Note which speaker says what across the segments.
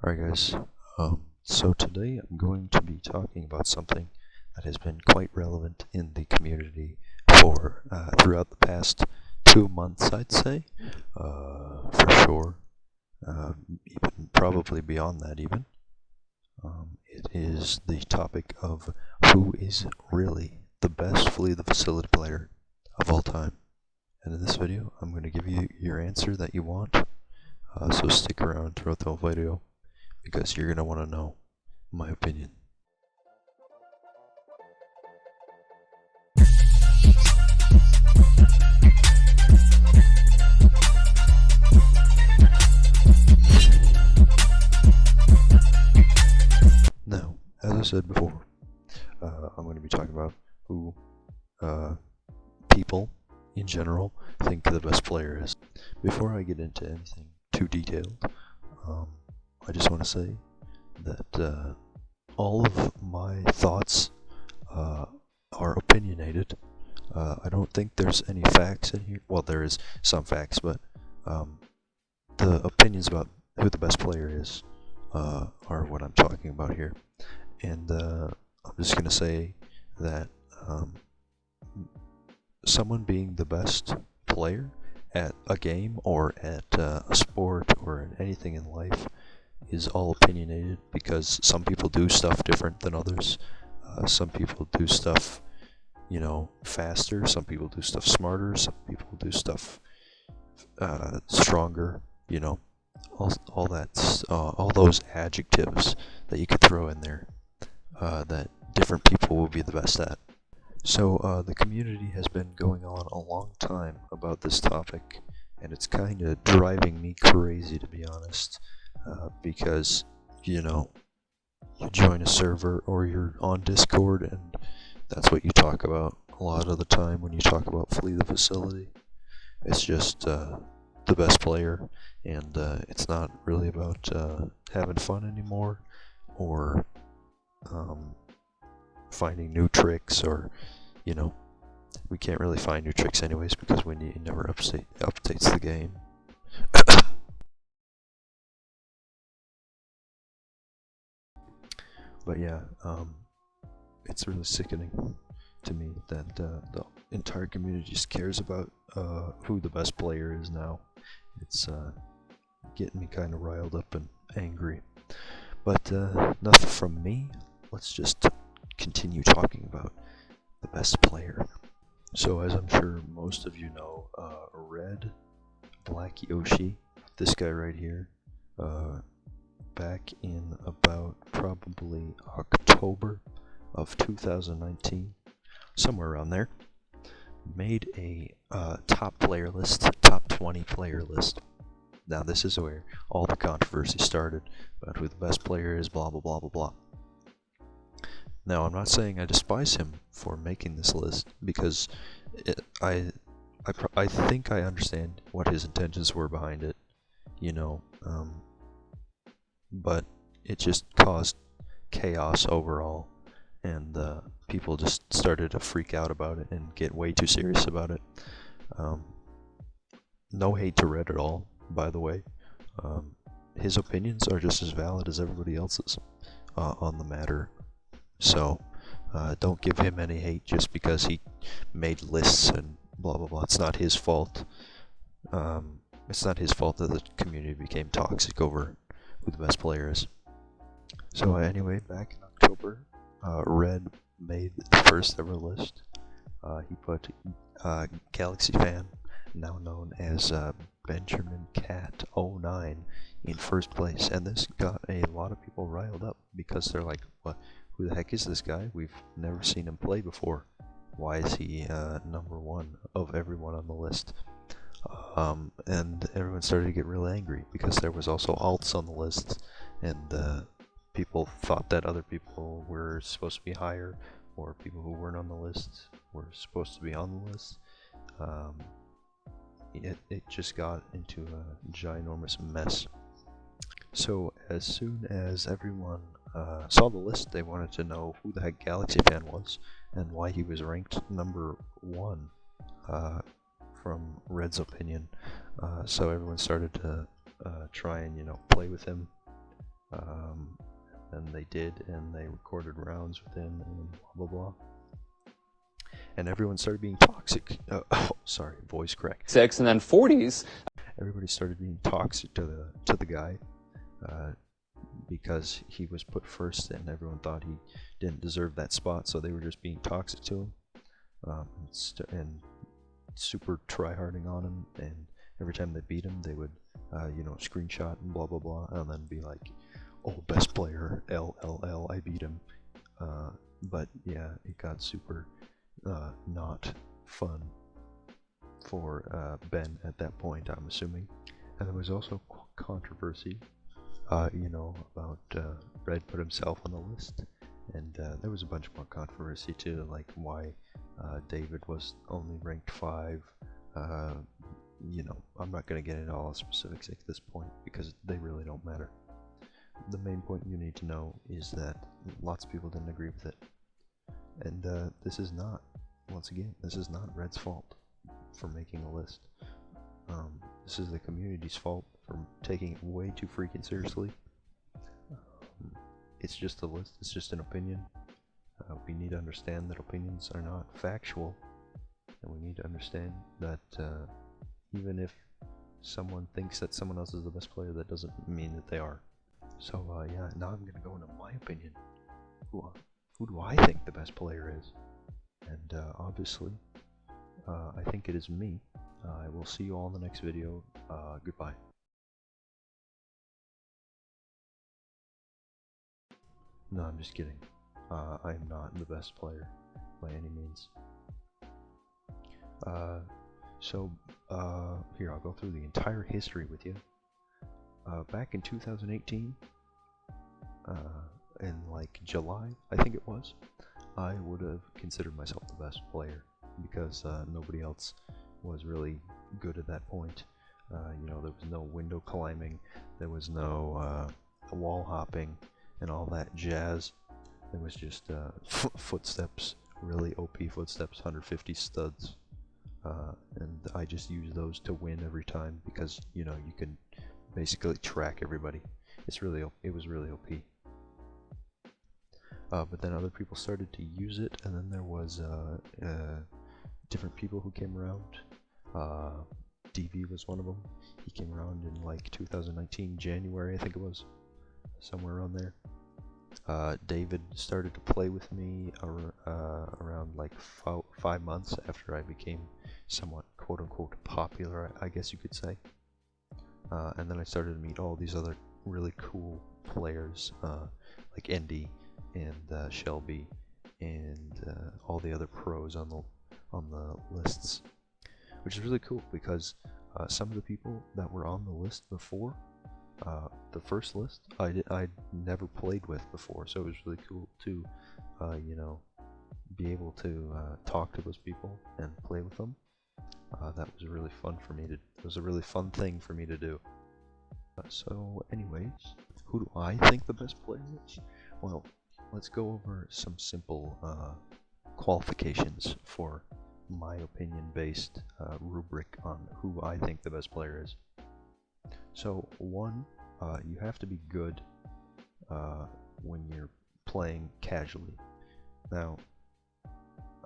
Speaker 1: Alright guys, so today I'm going to be talking about something that has been quite relevant in the community for throughout the past 2 months, I'd say, for sure, even probably beyond that even. It is the topic of who is really the best Flee the Facility player of all time. And in this video, I'm going to give you your answer that you want, so stick around throughout the whole video, because you're going to want to know my opinion. Now, as I said before, I'm going to be talking about who people in general think the best player is. Before I get into anything too detailed, I just want to say that all of my thoughts are opinionated. I don't think there's any facts in here. Well, there is some facts, but the opinions about who the best player is are what I'm talking about here. And I'm just going to say that someone being the best player at a game or at a sport or in anything in life is all opinionated, because some people do stuff different than others. Some people do stuff, faster. Some people do stuff smarter. Some people do stuff stronger. All that's all those adjectives that you could throw in there that different people will be the best at. So the community has been going on a long time about this topic, and it's kind of driving me crazy, to be honest, because you join a server or you're on Discord and that's what you talk about a lot of the time when you talk about Flee the Facility. It's just the best player, and it's not really about having fun anymore, or finding new tricks, or we can't really find new tricks anyways because Windy never updates the game. But yeah, it's really sickening to me that the entire community just cares about who the best player is now. It's getting me kind of riled up and angry. But enough from me. Let's just continue talking about the best player. So as I'm sure most of you know, Red Black Yoshi, this guy right here, back in about probably October of 2019, somewhere around there, made a top player list, top 20 player list. Now this is where all the controversy started about who the best player is, blah blah blah blah blah. Now I'm not saying I despise him for making this list, because I think I understand what his intentions were behind it, but it just caused chaos overall, and people just started to freak out about it and get way too serious about it. No hate to Red at all, by the way. His opinions are just as valid as everybody else's on the matter. So don't give him any hate just because he made lists and blah blah blah. It's not his fault. It's not his fault that the community became toxic over who the best player is. So anyway, back in October, Red made the first ever list. He put Galaxy Fan, now known as Benjamin Cat 09, in first place, and this got a lot of people riled up because they're like, "What? Who the heck is this guy? We've never seen him play before. Why is he number one of everyone on the list?" And everyone started to get real angry because there was also alts on the list, and people thought that other people were supposed to be higher, or people who weren't on the list were supposed to be on the list. It just got into a ginormous mess. So as soon as everyone saw the list, they wanted to know who the heck Galaxy Fan was and why he was ranked number one from Red's opinion. So everyone started to try and play with him, And they did, and they recorded rounds with him, and blah blah blah. And everyone started being toxic. Sorry, voice crack.
Speaker 2: Six and then 40s.
Speaker 1: Everybody started being toxic to the guy because he was put first, and everyone thought he didn't deserve that spot, so they were just being toxic to him, and super try-harding on him. And every time they beat him, they would, screenshot and blah blah blah, and then be like, "Oh, best player, LLL, I beat him." But yeah, it got super not fun for Ben at that point, I'm assuming. And there was also controversy, about Red put himself on the list, and there was a bunch more controversy too, like why David was only ranked 5. I'm not going to get into all the specifics at this point because they really don't matter. The main point you need to know is that lots of people didn't agree with it, and this is not Red's fault for making a list. This is the community's fault for taking it way too freaking seriously. It's just a list, it's just an opinion. We need to understand that opinions are not factual, and we need to understand that even if someone thinks that someone else is the best player, that doesn't mean that they are. So yeah, now I'm going to go into my opinion. Who do I think the best player is? And obviously, I think it is me. I will see you all in the next video. Goodbye. No, I'm just kidding. I'm not the best player by any means. Here, I'll go through the entire history with you. Back in 2018, in like July, I think it was, I would have considered myself the best player because nobody else was really good at that point. There was no window climbing, there was no wall hopping and all that jazz. There was just footsteps, really OP footsteps, 150 studs, and I just used those to win every time because you can basically track everybody. It was really OP. But then other people started to use it, and then there was different people who came around. DV was one of them. He came around in like 2019 January, I think it was, somewhere around there. David started to play with me around like 5 months after I became somewhat quote-unquote popular, I guess you could say. And then I started to meet all these other really cool players, like Endy and Shelby and all the other pros on the lists, which is really cool because some of the people that were on the list before, the first list, I'd never played with before, so it was really cool to be able to talk to those people and play with them. That was really fun for me to. It was a really fun thing for me to do. So, anyways, who do I think the best player is? Well, let's go over some simple qualifications for my opinion-based rubric on who I think the best player is. So, one, you have to be good when you're playing casually. Now,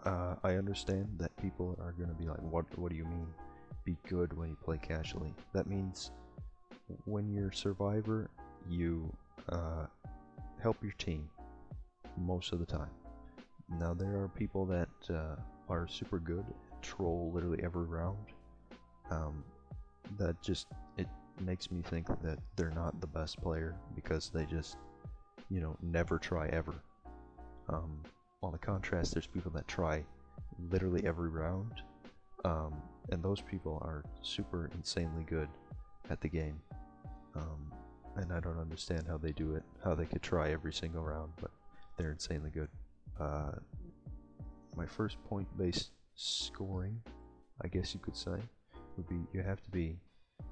Speaker 1: I understand that people are going to be like, what do you mean, be good when you play casually? That means when you're Survivor, you help your team most of the time. Now, there are people that are super good, troll literally every round. That just, it makes me think that they're not the best player because they just, never try ever. On the contrast, there's people that try literally every round, and those people are super insanely good at the game. And I don't understand how they do it, how they could try every single round, but they're insanely good. My first point-based scoring, I guess you could say, would be you have to be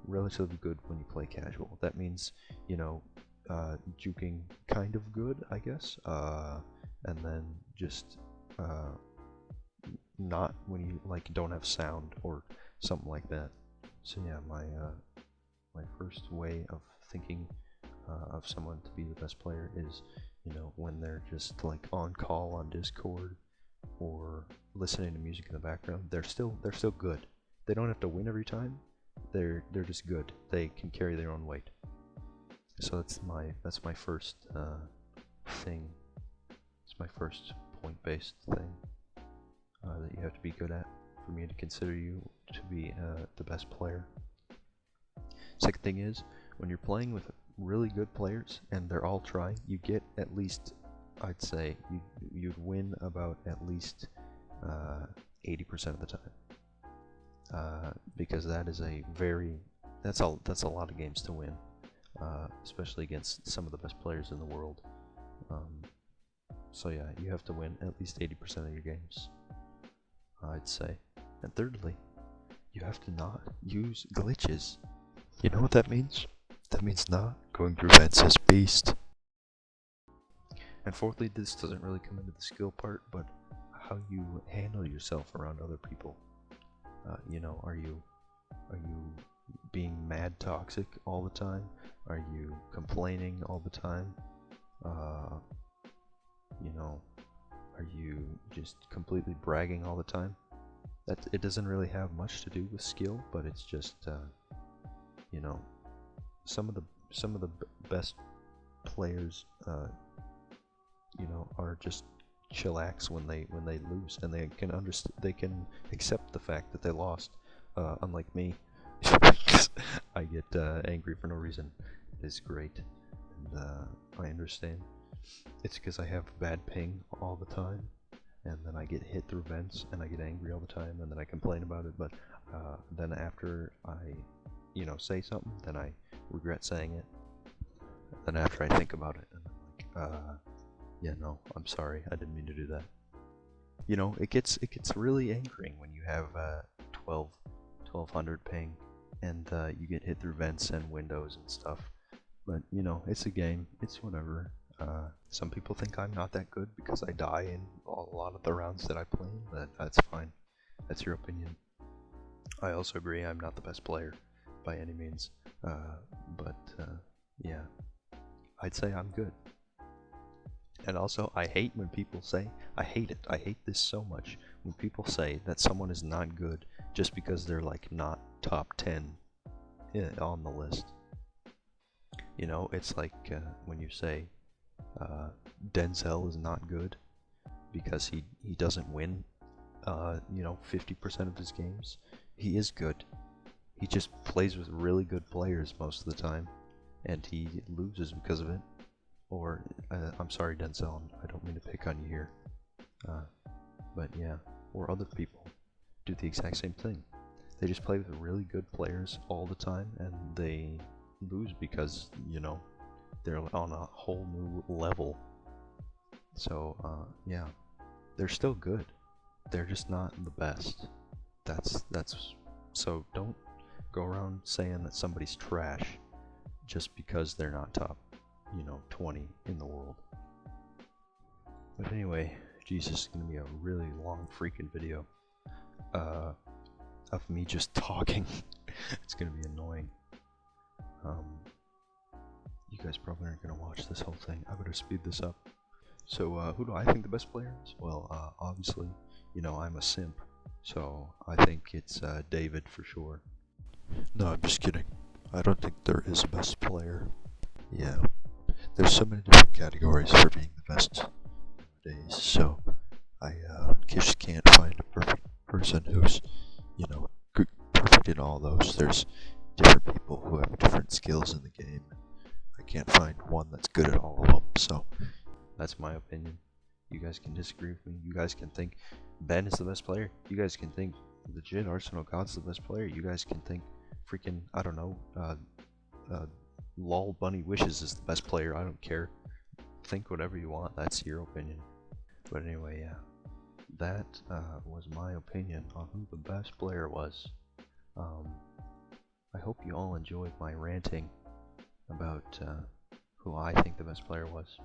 Speaker 1: relatively good when you play casual. That means, juking kind of good, I guess, and then just not when you don't have sound or something like that. So yeah, my first way of thinking of someone to be the best player is, you know, when they're just like on call on Discord or listening to music in the background. They're still good. They don't have to win every time. They're just good. They can carry their own weight. So that's my first thing. It's my first point-based thing that you have to be good at for me to consider you to be the best player. Second thing is, when you're playing with really good players and they're all trying, you get at least, I'd say, you'd win about at least 80% of the time. Because that is that's a lot of games to win, especially against some of the best players in the world. So yeah, you have to win at least 80% of your games, I'd say. And thirdly, you have to not use glitches. You know what that means? That means not going through vents as beast. And fourthly, this doesn't really come into the skill part, but how you handle yourself around other people. You know, are you being mad toxic all the time? Are you complaining all the time? You know, are you just completely bragging all the time? It doesn't really have much to do with skill, but it's just you know, some of the best players, you know, are just chillax when they lose, and they can accept the fact that they lost. Unlike me, I get angry for no reason. It is great, and I understand. It's because I have bad ping all the time, and then I get hit through vents, and I get angry all the time, and then I complain about it. But then after I, you know, say something, then I regret saying it. Then after I think about it, and I'm like, yeah, no, I'm sorry, I didn't mean to do that. You know, it gets really angering when you have 1200 ping, and you get hit through vents and windows and stuff. But you know, it's a game. It's whatever. Some people think I'm not that good because I die in a lot of the rounds that I play in, but that's fine. That's your opinion. I also agree I'm not the best player by any means, but yeah, I'd say I'm good. And also, I hate when people say, I hate it, I hate this so much, when people say that someone is not good just because they're like not top 10 on the list. You know, it's like when you say Denzel is not good because he doesn't win, you know, 50% of his games. He is good. He just plays with really good players most of the time, and he loses because of it. Or, I'm sorry, Denzel, I don't mean to pick on you here. But yeah, or other people do the exact same thing. They just play with really good players all the time, and they lose because, you know, they're on a whole new level. So, yeah, they're still good. They're just not the best. That's so don't go around saying that somebody's trash just because they're not top, you know, 20 in the world. But anyway, Jesus, it's gonna be a really long freaking video of me just talking. It's gonna be annoying. You guys probably aren't gonna watch this whole thing. I better speed this up. So, who do I think the best player is? Well, obviously, you know, I'm a simp, so I think it's David for sure. No, I'm just kidding. I don't think there is a best player. Yeah, there's so many different categories for being the best nowadays, so I just can't find a perfect person who's, you know, perfect in all those. There's different people who have different skills in the game. I can't find one that's good at all of them, so that's my opinion. You guys can disagree with me. You guys can think Ben is the best player. You guys can think legit Arsenal God's the best player. You guys can think freaking, I don't know, Lol Bunny Wishes is the best player. I don't care. Think whatever you want. That's your opinion. But anyway, yeah, that was my opinion on who the best player was. I hope you all enjoyed my ranting about who I think the best player was.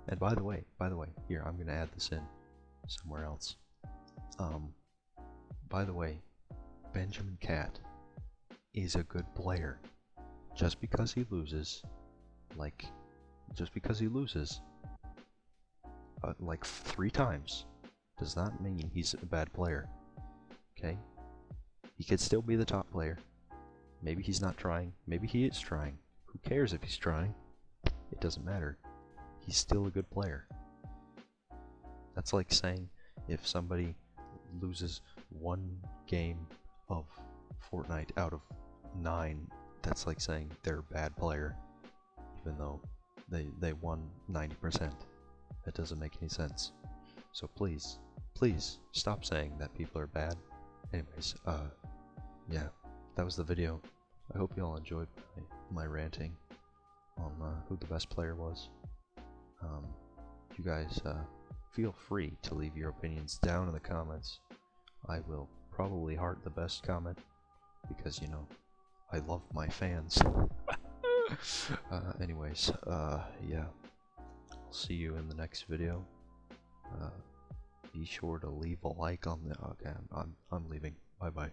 Speaker 1: And by the way, here, I'm gonna add this in somewhere else. By the way, Benjamin Cat is a good player. Just because he loses Like, just because he loses, like 3 times, does not mean he's a bad player. Okay? He could still be the top player. Maybe he's not trying. Maybe he is trying. Who cares if he's trying? It doesn't matter. He's still a good player. That's like saying if somebody loses 1 game of Fortnite out of 9, that's like saying they're a bad player, even though they won 90%. That doesn't make any sense. So please, please stop saying that people are bad. Anyways, yeah, that was the video. I hope you all enjoyed my ranting on who the best player was. You guys feel free to leave your opinions down in the comments. I will probably heart the best comment because, you know, I love my fans. Anyways, yeah, I'll see you in the next video. Be sure to leave a like on the. Okay, I'm leaving. Bye bye.